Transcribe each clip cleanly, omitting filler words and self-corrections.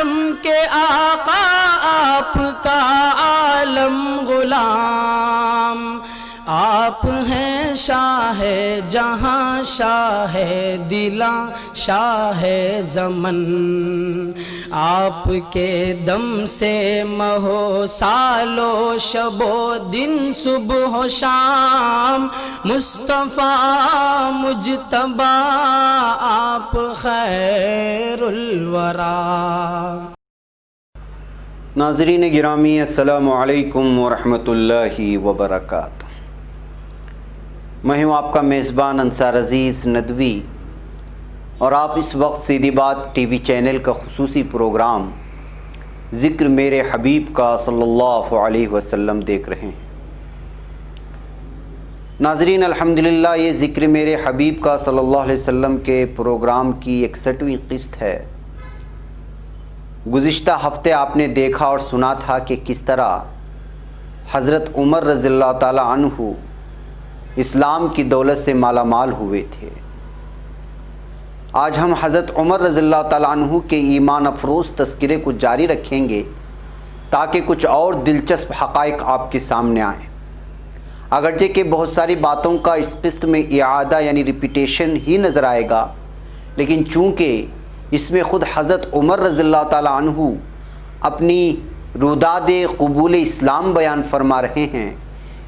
عالم کے آقا آپ کا عالم غلام، آپ ہیں شاہ جہاں شاہ دلاں شاہ زمن، آپ کے دم سے مہو سالو شب و دن صبح و شام، مصطفیٰ مجتبی آپ خیر الورا۔ ناظرین گرامی السلام علیکم ورحمۃ اللہ وبرکاتہ۔ میں ہوں آپ کا میزبان انصار عزیز ندوی، اور آپ اس وقت سیدھی بات ٹی وی چینل کا خصوصی پروگرام ذکر میرے حبیب کا صلی اللہ علیہ وسلم دیکھ رہے ہیں۔ ناظرین الحمدللہ یہ ذکر میرے حبیب کا صلی اللہ علیہ وسلم کے پروگرام کی 61ویں قسط ہے۔ گزشتہ ہفتے آپ نے دیکھا اور سنا تھا کہ کس طرح حضرت عمر رضی اللہ تعالی عنہ اسلام کی دولت سے مالا مال ہوئے تھے۔ آج ہم حضرت عمر رضی اللہ تعالی عنہ کے ایمان افروز تذکرے کو جاری رکھیں گے تاکہ کچھ اور دلچسپ حقائق آپ کے سامنے آئیں۔ اگرچہ کہ بہت ساری باتوں کا اس قسط میں اعادہ یعنی ریپیٹیشن ہی نظر آئے گا، لیکن چونکہ اس میں خود حضرت عمر رضی اللہ تعالی عنہ اپنی روداد قبول اسلام بیان فرما رہے ہیں،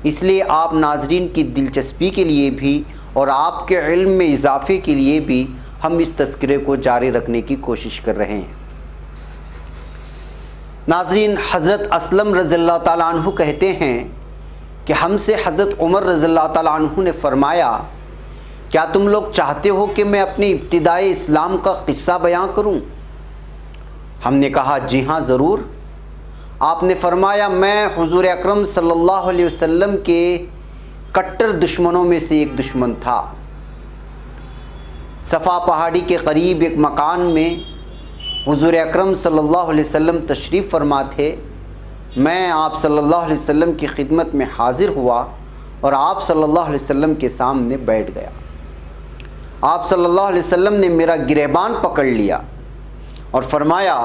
اس لیے آپ ناظرین کی دلچسپی کے لیے بھی اور آپ کے علم میں اضافے کے لیے بھی ہم اس تذکرے کو جاری رکھنے کی کوشش کر رہے ہیں۔ ناظرین، حضرت اسلم رضی اللہ تعالیٰ عنہ کہتے ہیں کہ ہم سے حضرت عمر رضی اللہ تعالیٰ عنہ نے فرمایا، کیا تم لوگ چاہتے ہو کہ میں اپنی ابتدائی اسلام کا قصہ بیان کروں؟ ہم نے کہا جی ہاں ضرور۔ آپ نے فرمایا، میں حضور اکرم صلی اللہ علیہ وسلم کے کٹر دشمنوں میں سے ایک دشمن تھا۔ صفا پہاڑی کے قریب ایک مکان میں حضور اکرم صلی اللہ علیہ وسلم تشریف فرما تھے۔ میں آپ صلی اللہ علیہ وسلم کی خدمت میں حاضر ہوا اور آپ صلی اللہ علیہ وسلم کے سامنے بیٹھ گیا۔ آپ صلی اللہ علیہ وسلم نے میرا گریبان پکڑ لیا اور فرمایا،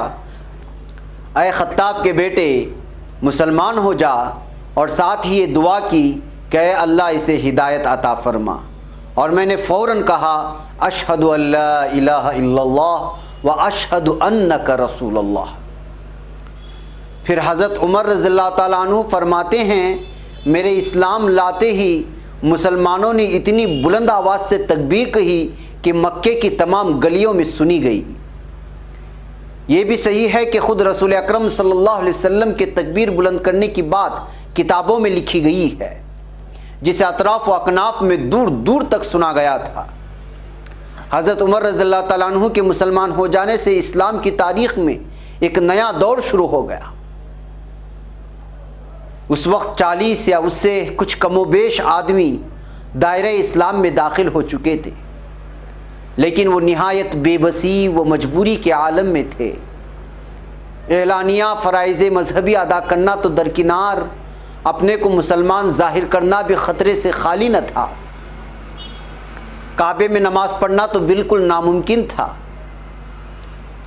اے خطاب کے بیٹے، مسلمان ہو جا، اور ساتھ ہی یہ دعا کی کہ اے اللہ اسے ہدایت عطا فرما۔ اور میں نے فوراً کہا، اشہد ان لا الہ الا اللہ و اشہد انک رسول اللہ۔ پھر حضرت عمر رضی اللہ تعالیٰ عنہ فرماتے ہیں، میرے اسلام لاتے ہی مسلمانوں نے اتنی بلند آواز سے تکبیر کہی کہ مکے کی تمام گلیوں میں سنی گئی۔ یہ بھی صحیح ہے کہ خود رسول اکرم صلی اللہ علیہ وسلم کے تکبیر بلند کرنے کی بات کتابوں میں لکھی گئی ہے، جسے اطراف و اکناف میں دور دور تک سنا گیا تھا۔ حضرت عمر رضی اللہ تعالیٰ عنہ کے مسلمان ہو جانے سے اسلام کی تاریخ میں ایک نیا دور شروع ہو گیا۔ اس وقت 40 یا اس سے کچھ کم و بیش آدمی دائرہ اسلام میں داخل ہو چکے تھے، لیکن وہ نہایت بے بسی و مجبوری کے عالم میں تھے۔ اعلانیہ فرائض مذہبی ادا کرنا تو درکنار، اپنے کو مسلمان ظاہر کرنا بھی خطرے سے خالی نہ تھا۔ کعبے میں نماز پڑھنا تو بالکل ناممکن تھا۔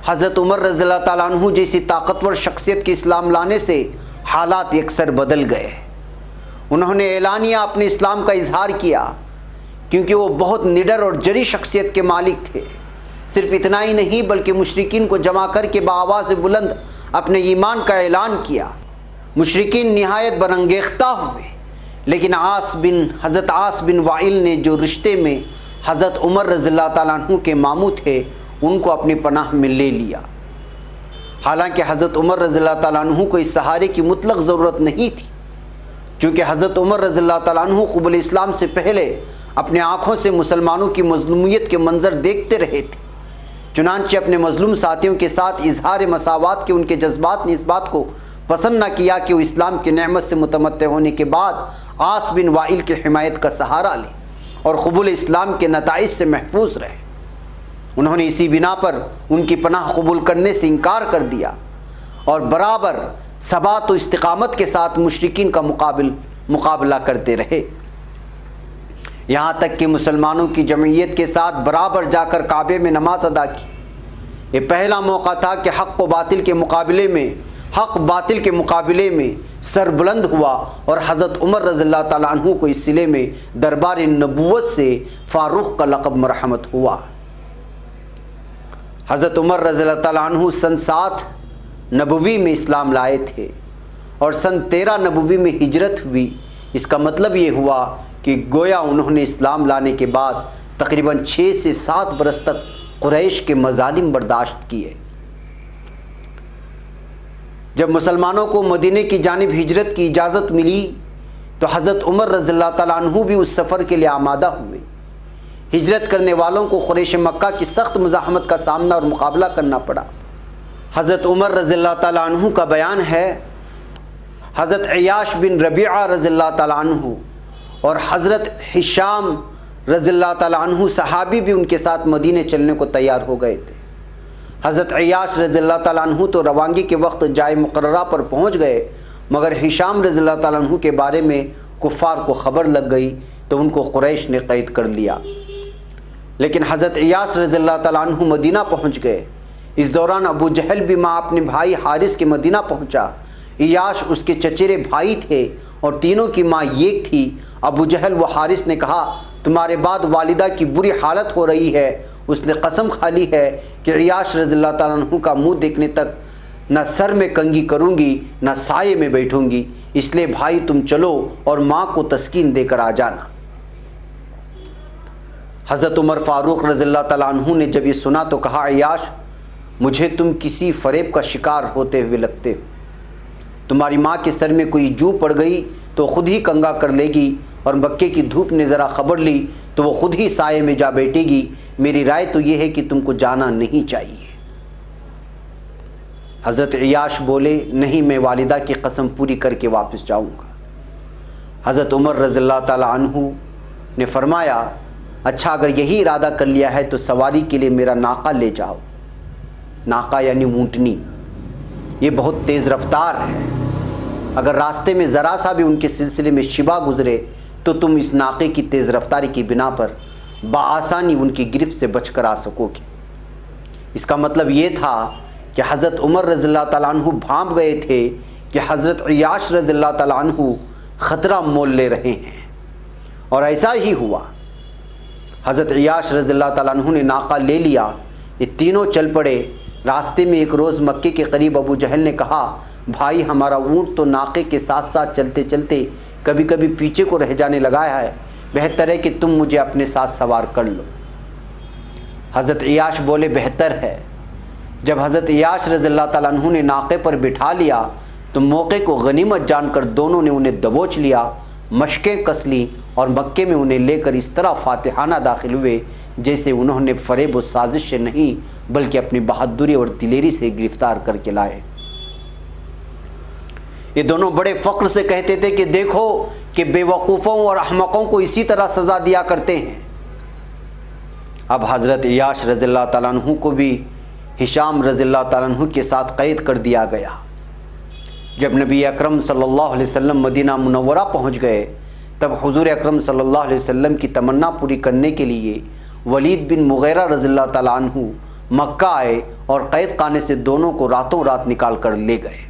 حضرت عمر رضی اللہ تعالیٰ عنہ جیسی طاقتور شخصیت کے اسلام لانے سے حالات یکسر بدل گئے۔ انہوں نے اعلانیہ اپنے اسلام کا اظہار کیا، کیونکہ وہ بہت نڈر اور جری شخصیت کے مالک تھے۔ صرف اتنا ہی نہیں بلکہ مشرکین کو جمع کر کے بآواز بلند اپنے ایمان کا اعلان کیا۔ مشرکین نہایت برانگیختہ ہوئے، لیکن حضرت عاص بن وائل نے جو رشتے میں حضرت عمر رضی اللہ تعالیٰ عنہ کے ماموں تھے، ان کو اپنی پناہ میں لے لیا۔ حالانکہ حضرت عمر رضی اللہ تعالیٰ عنہ کو اس سہارے کی مطلق ضرورت نہیں تھی، چونکہ حضرت عمر رضی اللہ تعالیٰ عنہ قبول اسلام سے پہلے اپنے آنکھوں سے مسلمانوں کی مظلومیت کے منظر دیکھتے رہے تھے۔ چنانچہ اپنے مظلوم ساتھیوں کے ساتھ اظہار مساوات کے ان کے جذبات نے اس بات کو پسند نہ کیا کہ وہ اسلام کی نعمت سے متمتع ہونے کے بعد عاص بن وائل کی حمایت کا سہارا لیں اور قبول اسلام کے نتائج سے محفوظ رہے۔ انہوں نے اسی بنا پر ان کی پناہ قبول کرنے سے انکار کر دیا اور برابر ثبات و استقامت کے ساتھ مشرکین کا مقابلہ کرتے رہے، یہاں تک کہ مسلمانوں کی جمعیت کے ساتھ برابر جا کر کعبے میں نماز ادا کی۔ یہ پہلا موقع تھا کہ حق باطل کے مقابلے میں سر بلند ہوا اور حضرت عمر رضی اللہ تعالیٰ عنہ کو اس صلے میں دربار نبوت سے فاروق کا لقب مرحمت ہوا۔ حضرت عمر رضی اللہ تعالیٰ عنہ سن 7 نبوی میں اسلام لائے تھے اور سن 13 نبوی میں ہجرت ہوئی۔ اس کا مطلب یہ ہوا کہ گویا انہوں نے اسلام لانے کے بعد تقریباً 6 سے 7 برس تک قریش کے مظالم برداشت کیے۔ جب مسلمانوں کو مدینے کی جانب ہجرت کی اجازت ملی تو حضرت عمر رضی اللہ تعالیٰ عنہ بھی اس سفر کے لیے آمادہ ہوئے۔ ہجرت کرنے والوں کو قریش مکہ کی سخت مزاحمت کا سامنا اور مقابلہ کرنا پڑا۔ حضرت عمر رضی اللہ تعالیٰ عنہ کا بیان ہے، حضرت عیاش بن ربیعہ رضی اللہ تعالیٰ عنہ اور حضرت ہشام رضی اللہ تعالیٰ عنہ صحابی بھی ان کے ساتھ مدینے چلنے کو تیار ہو گئے تھے۔ حضرت عیاش رضی اللہ تعالیٰ عنہ تو روانگی کے وقت جائے مقررہ پر پہنچ گئے، مگر ہشام رضی اللہ تعالیٰ عنہ کے بارے میں کفار کو خبر لگ گئی تو ان کو قریش نے قید کر لیا۔ لیکن حضرت عیاش رضی اللہ تعالیٰ عنہ مدینہ پہنچ گئے۔ اس دوران ابو جہل بھی ماں اپنے بھائی حارث کے مدینہ پہنچا۔ عیاش اس کے چچیرے بھائی تھے اور تینوں کی ماں ایک تھی۔ ابو جہل و حارث نے کہا، تمہارے بعد والدہ کی بری حالت ہو رہی ہے۔ اس نے قسم کھا لی ہے کہ عیاش رضی اللہ تعالیٰ عنہ کا منہ دیکھنے تک نہ سر میں کنگھی کروں گی نہ سائے میں بیٹھوں گی، اس لیے بھائی تم چلو اور ماں کو تسکین دے کر آ جانا۔ حضرت عمر فاروق رضی اللہ تعالیٰ عنہ نے جب یہ سنا تو کہا، عیاش مجھے تم کسی فریب کا شکار ہوتے ہوئے لگتے ہو۔ تمہاری ماں کے سر میں کوئی جو پڑ گئی تو خود ہی کنگا کر لے گی، اور مکے کی دھوپ نے ذرا خبر لی تو وہ خود ہی سائے میں جا بیٹھے گی۔ میری رائے تو یہ ہے کہ تم کو جانا نہیں چاہیے۔ حضرت عیاش بولے، نہیں، میں والدہ کی قسم پوری کر کے واپس جاؤں گا۔ حضرت عمر رضی اللہ تعالیٰ عنہ نے فرمایا، اچھا اگر یہی ارادہ کر لیا ہے تو سواری کے لیے میرا ناقہ لے جاؤ۔ ناقہ یعنی اونٹنی، یہ بہت تیز رفتار ہے، اگر راستے میں ذرا سا بھی ان کے سلسلے میں شبہ گزرے تو تم اس ناقے کی تیز رفتاری کی بنا پر بآسانی ان کی گرفت سے بچ کر آ سکو گے۔ اس کا مطلب یہ تھا کہ حضرت عمر رضی اللہ تعالیٰ عنہ بھانپ گئے تھے کہ حضرت عیاش رضی اللہ تعالیٰ عنہ خطرہ مول لے رہے ہیں، اور ایسا ہی ہوا۔ حضرت عیاش رضی اللہ تعالیٰ عنہ نے ناقہ لے لیا، یہ تینوں چل پڑے۔ راستے میں ایک روز مکے کے قریب ابو جہل نے کہا، بھائی ہمارا اونٹ تو ناقے کے ساتھ ساتھ چلتے چلتے کبھی کبھی پیچھے کو رہ جانے لگا ہے، بہتر ہے کہ تم مجھے اپنے ساتھ سوار کر لو۔ حضرت عیاش بولے، بہتر ہے۔ جب حضرت عیاش رضی اللہ تعالیٰ عنہ نے ناقے پر بٹھا لیا تو موقع کو غنیمت جان کر دونوں نے انہیں دبوچ لیا، مشقیں کس لیں اور مکے میں انہیں لے کر اس طرح فاتحانہ داخل ہوئے جیسے انہوں نے فریب و سازش سے نہیں بلکہ اپنی بہادری اور دلیری سے گرفتار کر کے لائے۔ یہ دونوں بڑے فخر سے کہتے تھے کہ دیکھو کہ بے وقوفوں اور احمقوں کو اسی طرح سزا دیا کرتے ہیں۔ اب حضرت عیاش رضی اللہ تعالیٰ عنہ کو بھی ہشام رضی اللہ تعالیٰ عنہ کے ساتھ قید کر دیا گیا۔ جب نبی اکرم صلی اللہ علیہ وسلم مدینہ منورہ پہنچ گئے تب حضور اکرم صلی اللہ علیہ وسلم کی تمنا پوری کرنے کے لیے ولید بن مغیرہ رضی اللہ تعالیٰ عنہ مکہ آئے اور قید خانے سے دونوں کو راتوں رات نکال کر لے گئے۔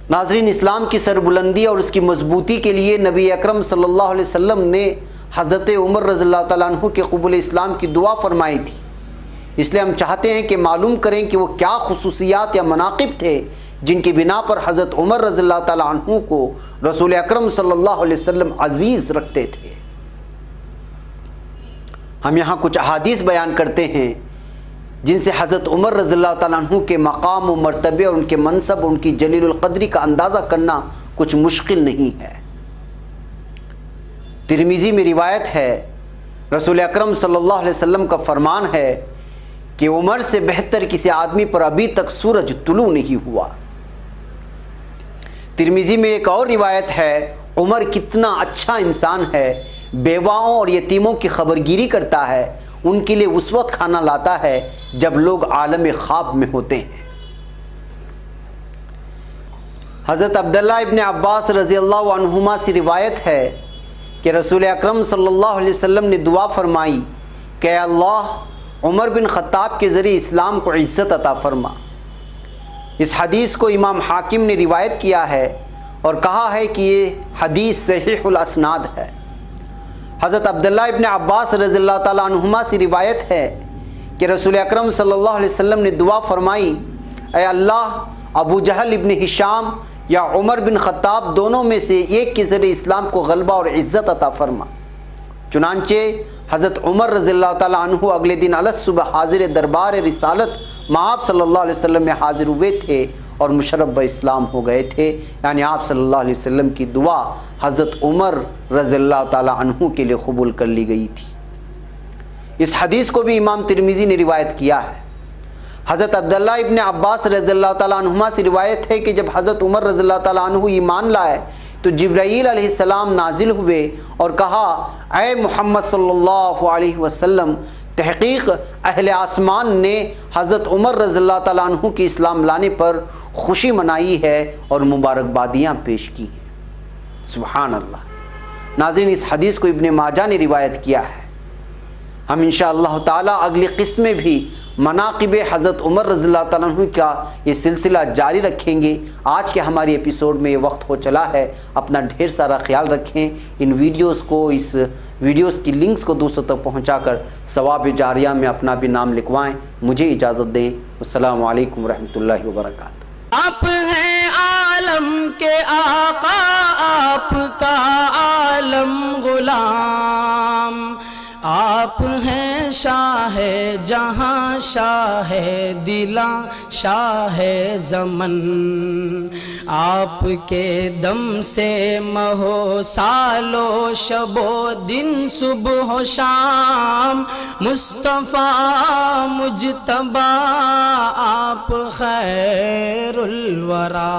ناظرین، اسلام کی سربلندی اور اس کی مضبوطی کے لیے نبی اکرم صلی اللہ علیہ وسلم نے حضرت عمر رضی اللہ تعالیٰ عنہ کے قبول اسلام کی دعا فرمائی تھی۔ اس لیے ہم چاہتے ہیں کہ معلوم کریں کہ وہ کیا خصوصیات یا مناقب تھے جن کی بنا پر حضرت عمر رضی اللہ تعالیٰ عنہ کو رسول اکرم صلی اللہ علیہ وسلم عزیز رکھتے تھے۔ ہم یہاں کچھ احادیث بیان کرتے ہیں جن سے حضرت عمر رضی اللہ تعالیٰ عنہ کے مقام و مرتبے اور ان کے منصب اور ان کی جلیل القدری کا اندازہ کرنا کچھ مشکل نہیں ہے۔ ترمذی میں روایت ہے، رسول اکرم صلی اللہ علیہ وسلم کا فرمان ہے کہ عمر سے بہتر کسی آدمی پر ابھی تک سورج طلوع نہیں ہوا۔ ترمذی میں ایک اور روایت ہے، عمر کتنا اچھا انسان ہے، بیواؤں اور یتیموں کی خبرگیری کرتا ہے، ان کے لیے اس وقت کھانا لاتا ہے جب لوگ عالم خواب میں ہوتے ہیں۔ حضرت عبداللہ ابن عباس رضی اللہ عنہما سے روایت ہے کہ رسول اکرم صلی اللہ علیہ وسلم نے دعا فرمائی کہ اے اللہ، عمر بن خطاب کے ذریعے اسلام کو عزت عطا فرما۔ اس حدیث کو امام حاکم نے روایت کیا ہے اور کہا ہے کہ یہ حدیث صحیح الاسناد ہے۔ حضرت عبداللہ ابن عباس رضی اللہ تعالیٰ عنہما سے روایت ہے کہ رسول اکرم صلی اللہ علیہ وسلم نے دعا فرمائی، اے اللہ ابو جہل ابن ہشام یا عمر بن خطاب دونوں میں سے ایک کے ذریعے اسلام کو غلبہ اور عزت عطا فرما۔ چنانچہ حضرت عمر رضی اللہ تعالیٰ عنہ اگلے دن الصبح حاضر دربار رسالت آپ صلی اللہ علیہ وسلم میں حاضر ہوئے تھے اور مشرف اسلام ہو گئے تھے، یعنی آپ صلی اللہ علیہ وسلم کی دعا حضرت عمر رضی اللہ تعالیٰ عنہ کے لیے قبول کر لی گئی تھی۔ اس حدیث کو بھی امام ترمذی نے روایت کیا ہے۔ حضرت عبداللہ ابن عباس رضی اللہ تعالیٰ عنہما سے روایت ہے کہ جب حضرت عمر رضی اللہ تعالیٰ عنہ ایمان لائے تو جبرائیل علیہ السلام نازل ہوئے اور کہا، اے محمد صلی اللہ علیہ وسلم، تحقیق اہل آسمان نے حضرت عمر رضی اللہ تعالیٰ عنہ کے اسلام لانے پر خوشی منائی ہے اور مبارکبادیاں پیش کی ہیں۔ سبحان اللہ۔ ناظرین، اس حدیث کو ابن ماجہ نے روایت کیا ہے۔ ہم انشاءاللہ تعالیٰ اگلی قسط میں بھی مناقب حضرت عمر رضی اللہ تعالیٰ عنہ کا یہ سلسلہ جاری رکھیں گے۔ آج کے ہماری ایپیسوڈ میں یہ وقت ہو چلا ہے۔ اپنا ڈھیر سارا خیال رکھیں۔ ان ویڈیوز کی لنکس کو دوسروں تک پہنچا کر ثواب جاریہ میں اپنا بھی نام لکھوائیں۔ مجھے اجازت دیں۔ السلام علیکم ورحمۃ اللہ وبرکاتہ۔ آپ ہیں عالم کے آقا، آپ کا عالم غلام، آپ ہیں شاہ جہاں، شاہ دلاں، شاہ زمن، آپ کے دم سے مہو سالو شب و دن، صبح و شام، مصطفیٰ مجتبیٰ، آپ خیر الورا۔